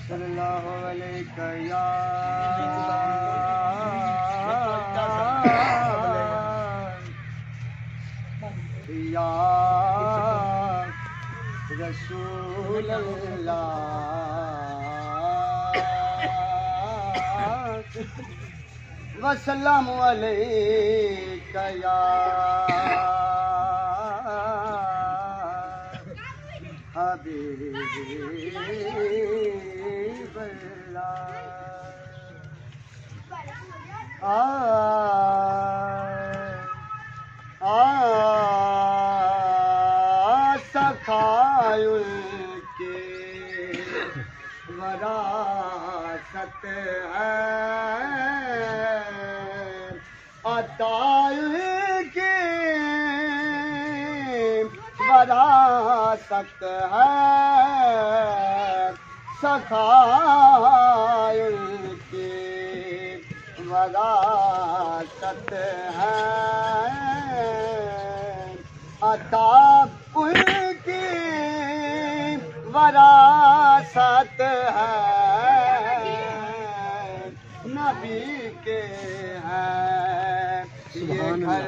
صلی اللہ علیہ یا رسول اللہ وسلام علیک یا حبیب اللہ سخائل کے وراثت ہے عطائل کی وراثت ہے سخائل کی وراثت ہے عطا ان کی وراثت ہے نبی کے ہیں یہ گھر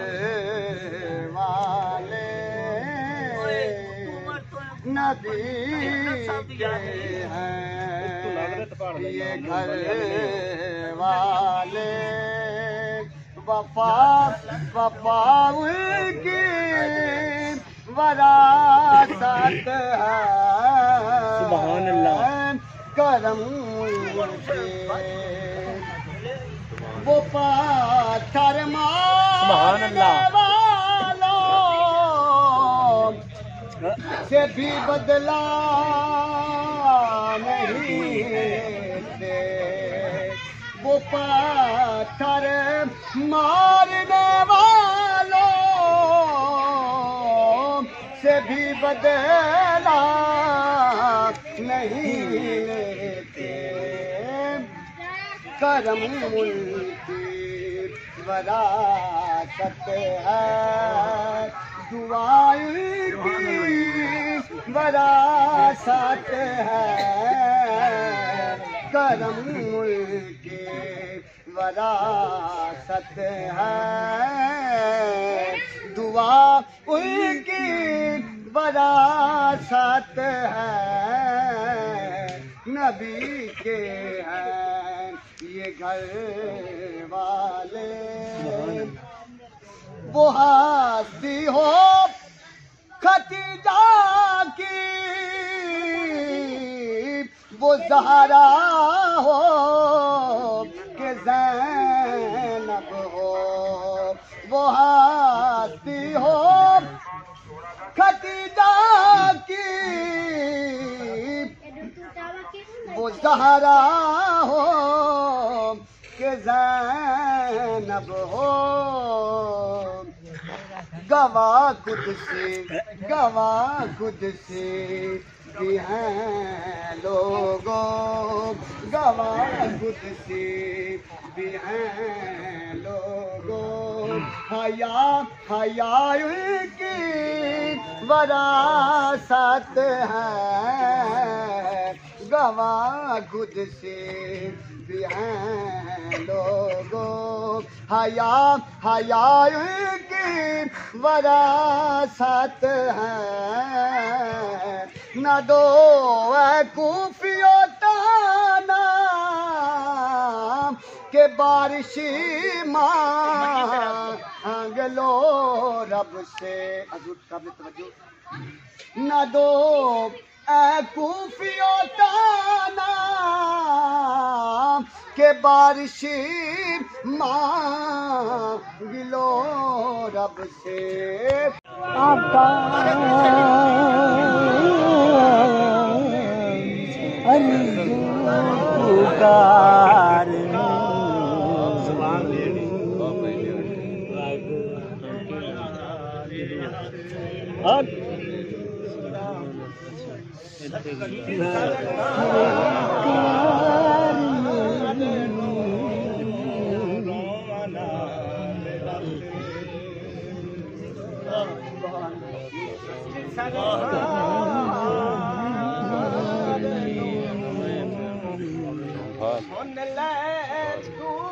والے نبی کے ہیں یہ گھر والے وفا کی وراثت ہے سبحان اللہ کرم کے وہ پاتھر مارنے والوں سے بھی بدلا نہیں دے وہ پاتھر مارنے والوں سے بھی بدلا نہیں لیتے کرم کی وراثت ہے دعائیں کی وراثت ہے کرم کی وراثت ہے دعا ان کی وراثت ہے نبی کے ہیں یہ گھر والے وہ ہستی ہو ختیجہ کی وہ زہرا ہو کہ زینب ہو وہ ہستی ہو ختیجہ کی وہ زہرا ہو کہ زینب ہو گواہ خود سے بھی ہیں لوگوں گواہ خود سے بھی ہیں لوگوں حیا کی وراثت ہے گواہ خود سے بھی ہیں لوگوں حیا کی وراثت ہے نہ دو اے کوفیو تانا کہ بارشی مانگ لو رب سے حضور قابل توجہ نہ دو اے کوفیو تانا کہ بارشی مانگ لو رب سے آقا پکار On the land to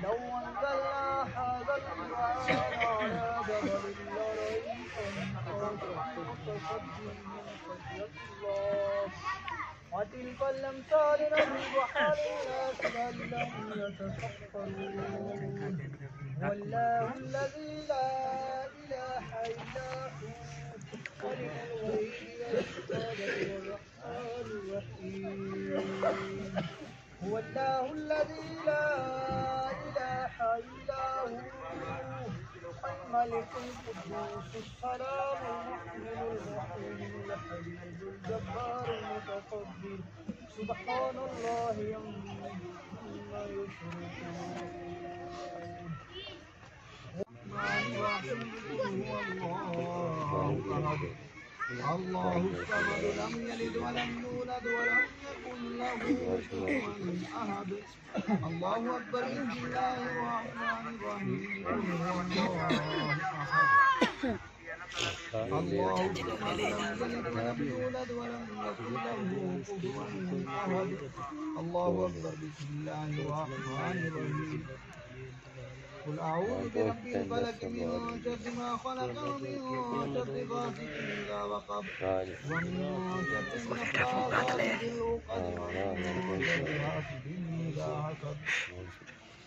لو أنزلنا هذا القرآن على جبل لرأيته متصدعا من خشية الله وتلك الأمثال نضربها للناس لعلهم يتفكرون والله الذي لا إله إلا هو خالق الغيب والشهادة والرحمن الرحيم هو الله الذي لا إله إلا هو الملك القدوس السلام المؤمن المحيي الحليم الجبار المتكبر سبحان الله عما يشركون الله الصمد لم يلد ولم يولد ولم يكن له كفوا احد الله اكبر بسم الله الرحمن الرحيم قل هو الله احد الله الصمد لم يلد ولم يولد ولم يكن له كفوا احد الله اكبر بسم الله الرحمن الرحيم قل أعوذ برب الفلق من شر ما خلق ومن شر غاسق إذا وقب ومن شر النفاثات في العقد ومن شر حاسد إذا حسد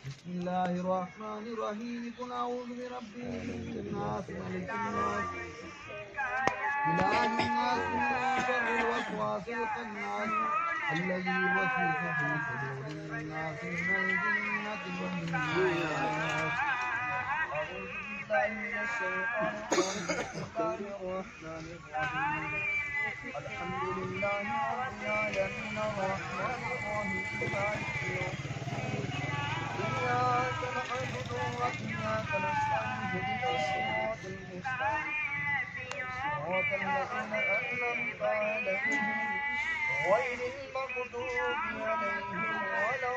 بسم الله الرحمن الرحيم قل أعوذ برب الناس ملك الناس إله الناس من شر الوسواس الخناس الذي يوسوس في صدور الناس من الجنة والناس أعوذ بالله من الشيطان الرجيم الحمد لله رب العالمين الرحمن الرحيم مالك يوم الدين إياك نعبد وإياك نستعين اهدنا الصراط المستقيم صراط الذين أنعمت عليهم غير المغضوب عليهم ولا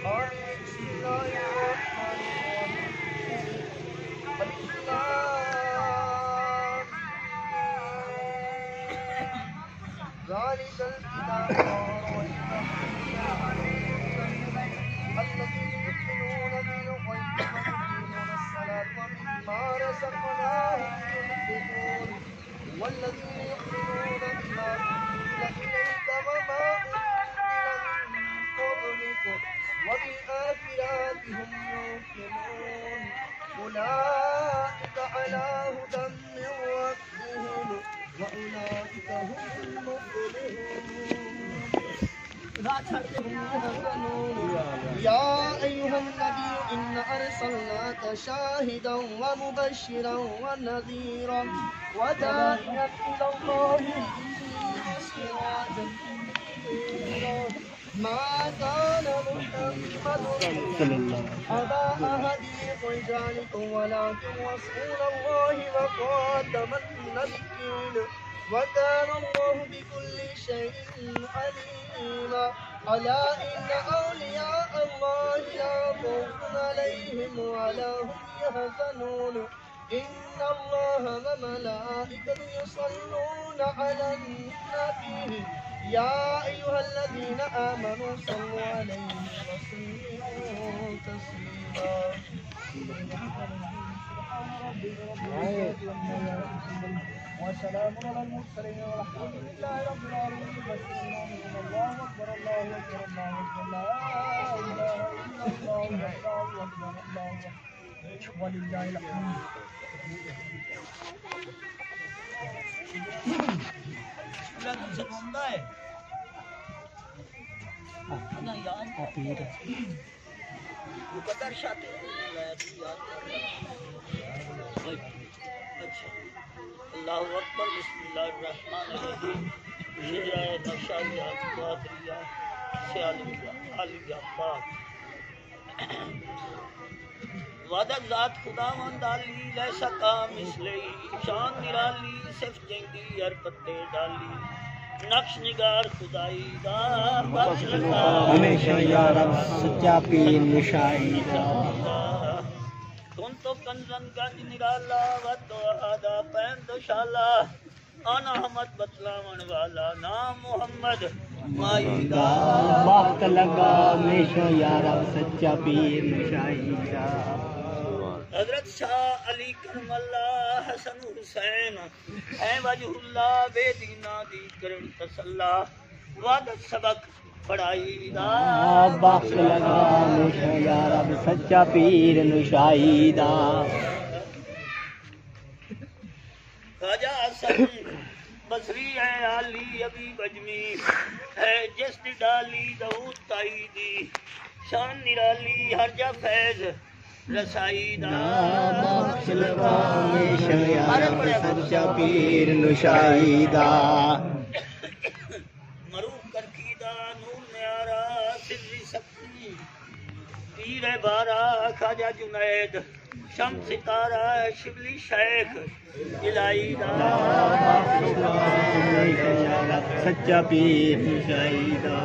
الضالين بسم الله الرحمن الرحيم ذلك الكتاب الذين يؤمنون بالغيب ويقيمون الصلاة ومما رزقناهم ينفقون والذين يؤمنون بما أنزل إليك وما أنزل من قبلك وبالآخرة هم يوقنون أولئك على هدى من ربهم وأولئك هم المفلحون يا أيها النبي إنا أرسلناك شاهدا ومبشرا ونذيرا وداعيا إلى الله وسراجا منيرا ما كان محمد أبا أحد من رجالكم ولكن رسول الله وخاتم النبيين وكان الله بكل شيء عليما ألا إن أولياء الله لا خوف عليهم ولا هم يحزنون إن الله وملائكته يصلون على النبي يا أيها الذين آمنوا صلوا عليه وسلموا تسليما وسلام على المرسلين والحمد لله رب العالمين الله أكبر الله أكبر الله أكبر لا إله إلا الله الله أكبر الله أكبر ولله الحمد آندا ہے انا یاد پیر مقدر شاتے یاد اچھا اللہ اکبر بسم اللہ الرحمن الرحیم شجرہ نشاریہ قادریہ سیالیہ عالیہ پاک وعدت ذات خدا مندالی لیسا کا مثلی شان نرالی صف جنگی ہر پتے ڈالی نقش نگار خدائی دا بخش لگا ہمیشہ یا رب سچا پیر نشائی دا کن تو کنزن گنج نرالا ودو آدھا پین دو شالا آنا حمد بتلاون والا نام محمد مائی دا وقت لگا ہمیشہ یا رب سچا پیر نشائی دا حضرت شاہ علی کرم اللہ حسن حسین اے وجہ اللہ بے دینا دی کرن تسلا وعدت سبق پڑھائی دا وقت لگا ہمیشہ یا رب سچا پیر نشائی دا خواجہ حسن بصری ہے علی ابی بجمی ہے جس دی ڈالی دعوت تائی دی شان نرالی ہر جا فیض رسائی دا وقت لگا ہمیشہ یا رب سچا پیر نشائی دا مروف کرکیدہ نور نیارا سری سکتی پیر بارا خواجہ جنید شم ستارہ شبلی شیخ الہی دا سچا پیر نشائی دا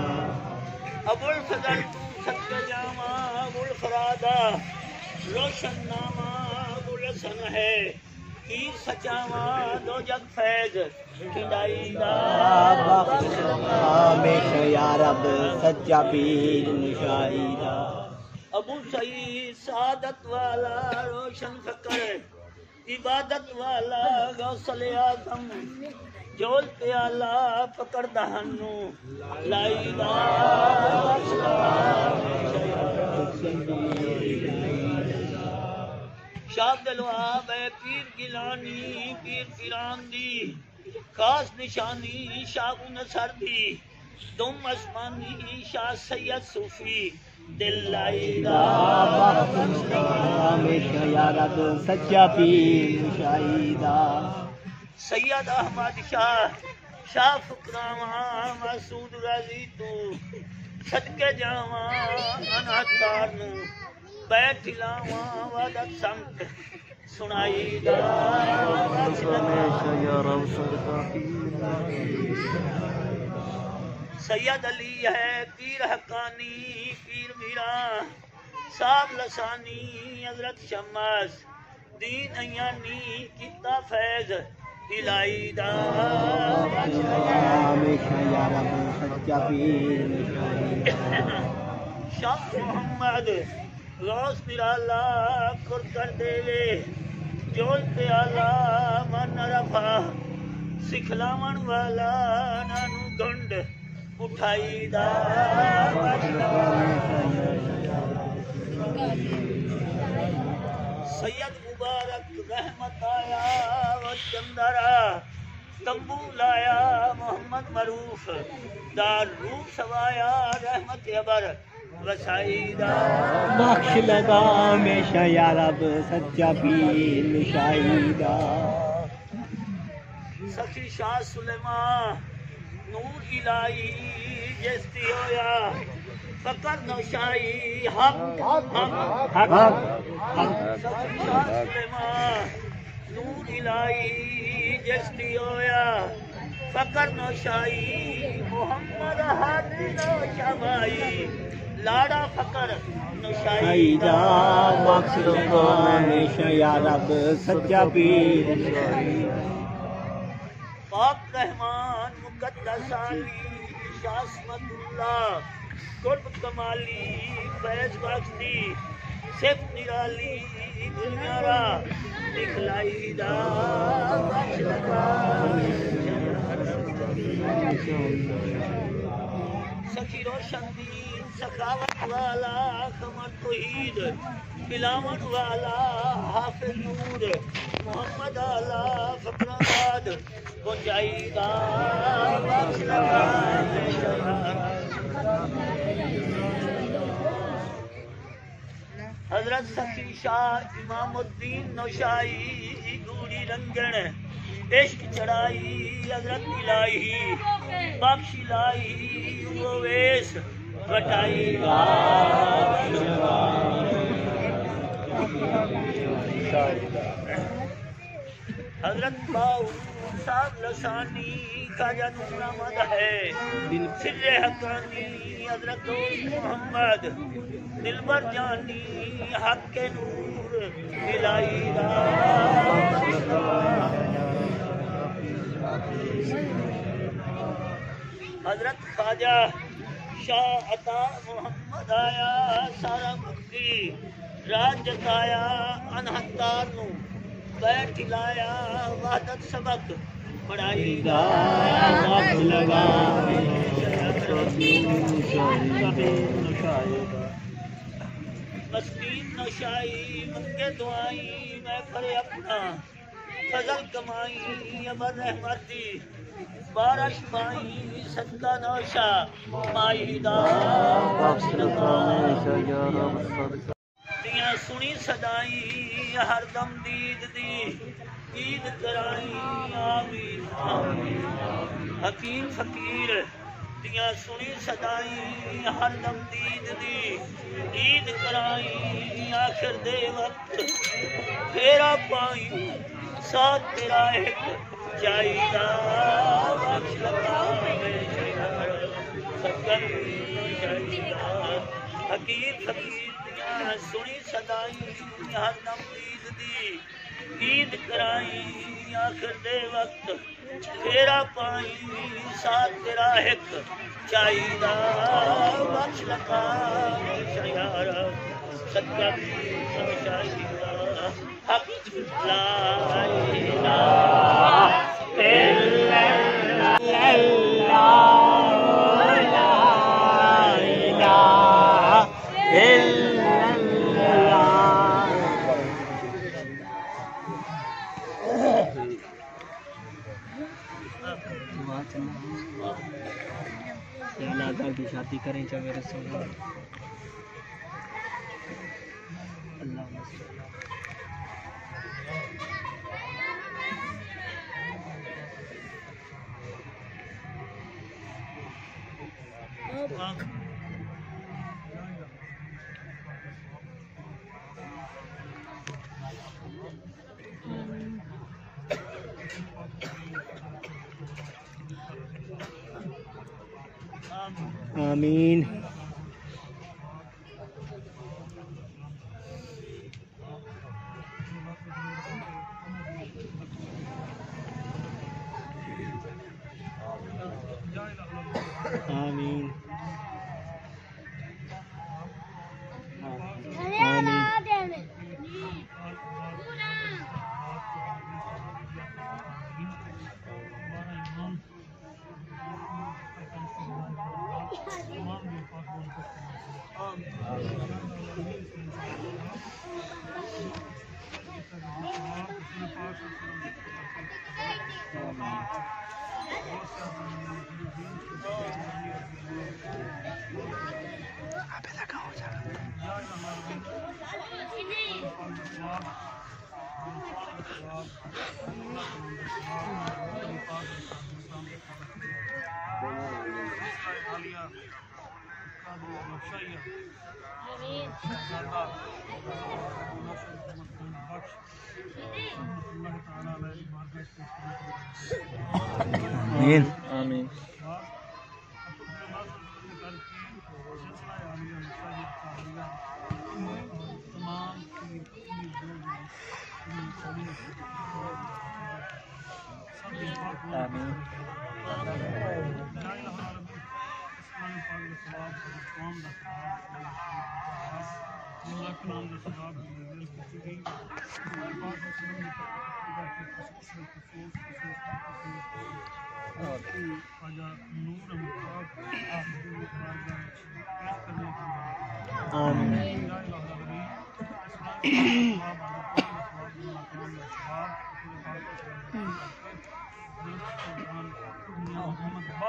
ابو الفضل تو ست جامع ابو الفرادہ روشن نامہ ابو الحسن ہے پیر سچاواں دو جگ فیض کھنڈائی دا ہمیشہ یا رب سچا پیر نشائی دا ابو سعید سعادت والا روشن فکر عبادت والا غوث اعظم جول پیالہ پکڑ دہنو لائی دا شاہ دلواب ہے پیر گیلانی پیر پیران دی خاص نشانی شاہ نصر دی دم اسمانی شاہ سید صوفی دل لائی دا ہمیشہ یا رب سچا پیر نشائی دا سید احمد شاہ شاہ فکراواں مسعود غازی تو صدقے جاواں انہتار نو بیٹھ لاواں وعدت سمت سنائی دا ہمیشہ یا رب سچا پیر سید علی ہے پیر حقانی پیر میرا صاحب لسانی حضرت شمس دین ایانی کتا فیض الہی دا ہمیشہ یا رب سچا پیر نشائی دا شاہ محمد غوث نرالا کر کر دے لے جول پیالہ من رفا سکھلاون والا نانو گنڈ اٹھائی دا سید مبارک رحمت آیا و چندرا تمبو لایا محمد معروف دار روح سوایا رحمت ابر وسائی دا بخش لگا ہمیشہ یا رب سچا پیر نشائی دا سخی شاہ سلیمان نور الہی جستی ہویا فقر نوشائی حق سخی شاہ سلیمان نور الہی جستی ہویا فقر نوشائی محمد ہادی نوشابائی لاڑا فقر نوشائی دا بخش لگا ہمیشہ یا رب سچا پیر نشائی دا پاک رحمان مقدس علی شاہ اسمت اللہ قرب کمالی فیض بخشی صف نرالی دنیارا دکھلائی دا بخش لگا سخی روشن دین سخاوت والا خمر توحید بلاون والا حافظ نور محمد آلہ فقر آباد چاہیے بخش لگا حضرت سخی شاہ امام الدین نوشائی گوڑی رنگن عشق چڑھائی حضرت الہی بخش لائی وہ ویس وٹائی حضرت باؤ صاحب لسانی خواجہ نور احمد ہے سر حقانی حضرت دوست محمد دلبر جانی حق کے نور الہی حضرت خواجہ شاہ عطا محمد آیا سارا مکی راج جتایا انہتار نو بیٹھ لایا وحدت سبق پڑھائی گا بخش لگا مسکین نوشائی منگے دعائی میں کرے اپنا فضل کمائی ابر رحمتی بارش پائی صدقہ نوشا مائی دا بخش لگا دیاں سنی صدائی ہر دم دید دی عید کرائی آمین حکیم فقیر دیاں سنی صدائی ہر دم دید دی عید کرائی آخر دے وقت پھیرا پائی ساتھ تیرا ایک چاہیدہ بخش لگا حکیم فقیر سنی صدائی ہر دم عید دی عید کرائی آخر دے وقت پھیرا پائی ساتھ تیرا ایک چاہیدہ بخش لگا یار صدقہ چاہیدہ حق لا الہ الا اللہ دادا کی شادی کریں چاہے میرے سونا اللہ آمین آمین آمین آمین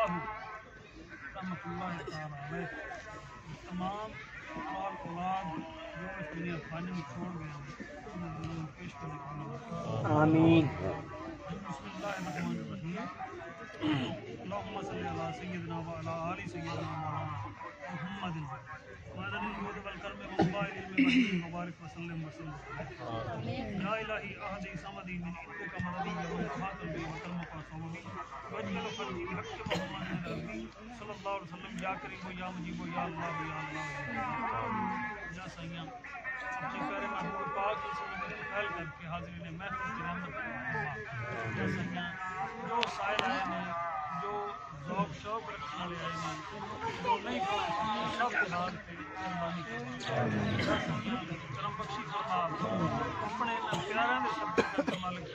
رحمۃ اللہ تعالی علیہ تمام اولاد جو اس دنیا خانے میں چھوڑ گئے ہیں پیش کرنے کا آمین بسم اللہ الرحمن الرحیم اللهم صل علی سیدنا وعلی آل سیدنا مولانا محمد وعلى الجود والكرم والباء العلم مبارك وسلم وسلم يا الهي اهدي صمدي من عندك مددي وإحاط بي وكرمك وصومي واجعل قلبي بحق محمد ربي صلى الله عليه وسلم يا كريم يا مجيب يا الله يا الله يا سيدنا اپنے پیارے محبوب پاک سے میرے خیال کر کے حاضرین محفل کی رحمت یا سیدنا جو سائل آئے ہیں جو ذوق شوق رکھنے والے آئے ہیں جو نہیں پڑھتے سب کے بعد مہربانی کرم بخشی فرما اپنے پیاریاں دے شبد کا مالک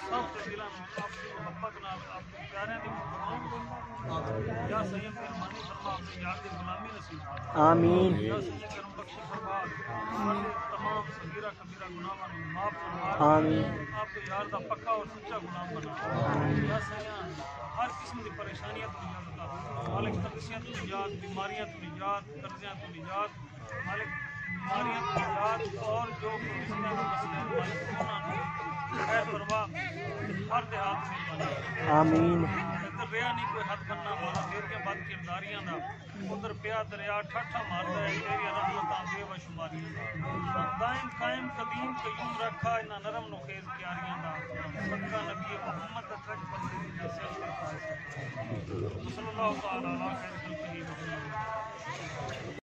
سب کے دلاں میں آپ کی محبت نال آپ کے پیاریاں دی محبت یا سید مہربانی فرما اپنی یاد دی غلامی نصیب فرما آمین یا سید کرم بخشی فرما ہمارے تمام صغیرہ کبیرہ گناہوں کو معاف فرما آمین آپ کے یار دا پکا اور سچا غلام بنا یا سید ہر قسم کی پریشانیاں تو نجات عطا مالک تنگیاں تو نجات بیماریاں تو نجات قرضیاں تو نجات مالک بیماریاں تو نجات اور جو مسئلے مالک انہاں خیر فرما ہر دیہات میں بنا آمین ادھر ریا نہیں کوئی حد بننا والا تیریاں بد کرداریاں دا ادھر پیا دریا ٹھٹھا مارتا ہے تیریاں رحمتاں بے وشماریاں دائم قائم قدیم قیوم رکھا انہاں نرم نخیز پیاریاں دا صدقہ نبی محمد دا تج پردے دا سجدے پائے صلی اللہ تعالی علیہ خیر خلقہ